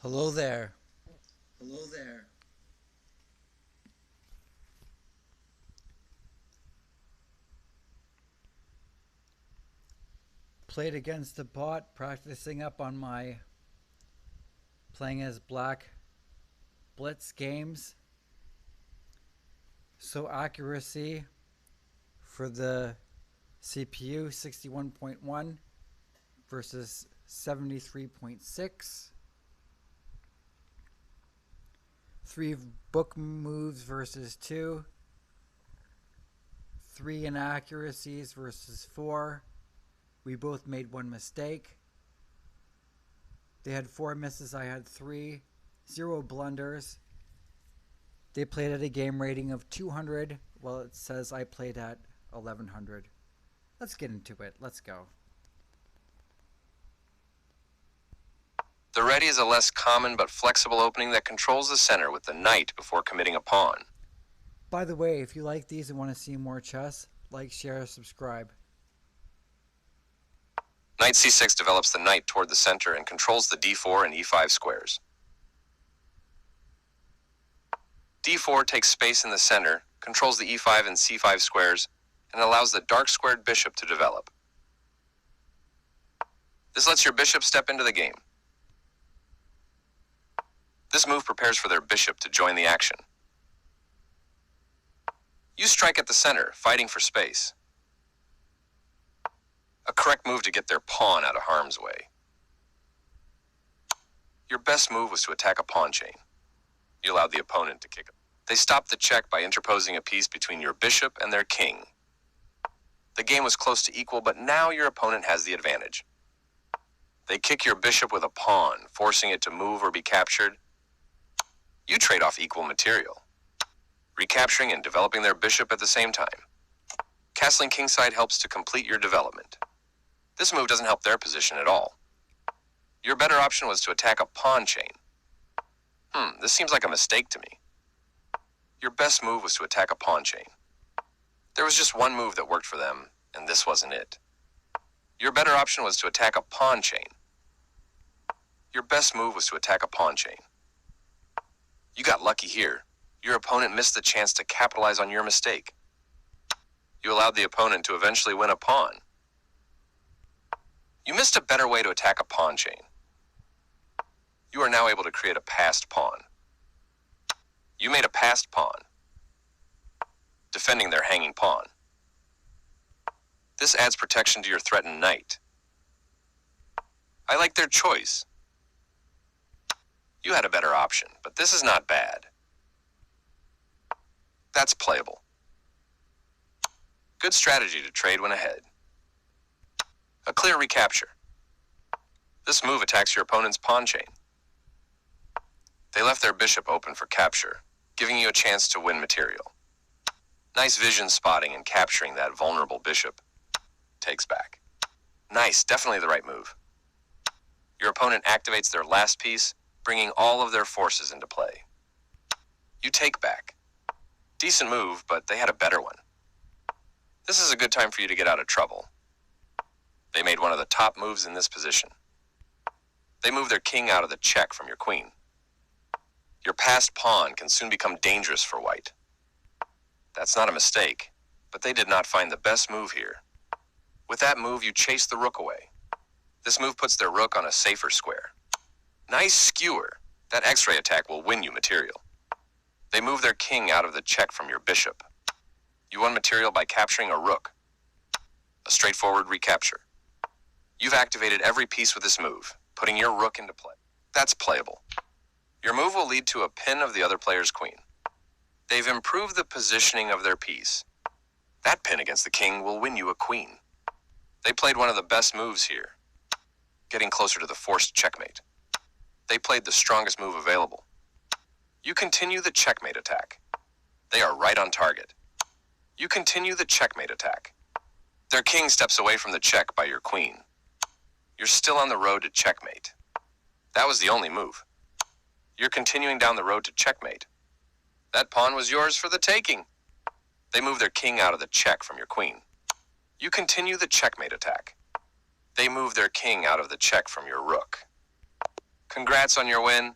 Hello there. Hello there. Played against the bot, practicing up on my playing as Black Blitz games. So accuracy for the CPU 61.1 versus 73.6. Three book moves versus two. Three inaccuracies versus four. We both made one mistake. They had four misses, I had three. Zero blunders. They played at a game rating of 200, while it says I played at 1100. Let's get into it. Let's go. The ready is a less common but flexible opening that controls the center with the knight before committing a pawn. By the way, if you like these and want to see more chess, like, share, subscribe. Knight c6 develops the knight toward the center and controls the d4 and e5 squares. d4 takes space in the center, controls the e5 and c5 squares, and allows the dark squared bishop to develop. This lets your bishop step into the game. This move prepares for their bishop to join the action. You strike at the center, fighting for space. A correct move to get their pawn out of harm's way. Your best move was to attack a pawn chain. You allowed the opponent to kick it. They stopped the check by interposing a piece between your bishop and their king. The game was close to equal, but now your opponent has the advantage. They kick your bishop with a pawn, forcing it to move or be captured. You trade off equal material, recapturing and developing their bishop at the same time. Castling kingside helps to complete your development. This move doesn't help their position at all. Your better option was to attack a pawn chain. This seems like a mistake to me. Your best move was to attack a pawn chain. There was just one move that worked for them, and this wasn't it. Your better option was to attack a pawn chain. Your best move was to attack a pawn chain. You got lucky here. Your opponent missed the chance to capitalize on your mistake. You allowed the opponent to eventually win a pawn. You missed a better way to attack a pawn chain. You are now able to create a passed pawn. You made a passed pawn, defending their hanging pawn. This adds protection to your threatened knight. I like their choice. You had a better option, but this is not bad. That's playable. Good strategy to trade when ahead. A clear recapture. This move attacks your opponent's pawn chain. They left their bishop open for capture, giving you a chance to win material. Nice vision spotting and capturing that vulnerable bishop. Takes back. Nice, definitely the right move. Your opponent activates their last piece, bringing all of their forces into play. You take back. Decent move, but they had a better one. This is a good time for you to get out of trouble. They made one of the top moves in this position. They moved their king out of the check from your queen. Your passed pawn can soon become dangerous for white. That's not a mistake, but they did not find the best move here. With that move, you chase the rook away. This move puts their rook on a safer square. Nice skewer. That X-ray attack will win you material. They move their king out of the check from your bishop. You won material by capturing a rook. A straightforward recapture. You've activated every piece with this move, putting your rook into play. That's playable. Your move will lead to a pin of the other player's queen. They've improved the positioning of their piece. That pin against the king will win you a queen. They played one of the best moves here, getting closer to the forced checkmate. They played the strongest move available. You continue the checkmate attack. They are right on target. You continue the checkmate attack. Their king steps away from the check by your queen. You're still on the road to checkmate. That was the only move. You're continuing down the road to checkmate. That pawn was yours for the taking. They move their king out of the check from your queen. You continue the checkmate attack. They move their king out of the check from your rook. Congrats on your win.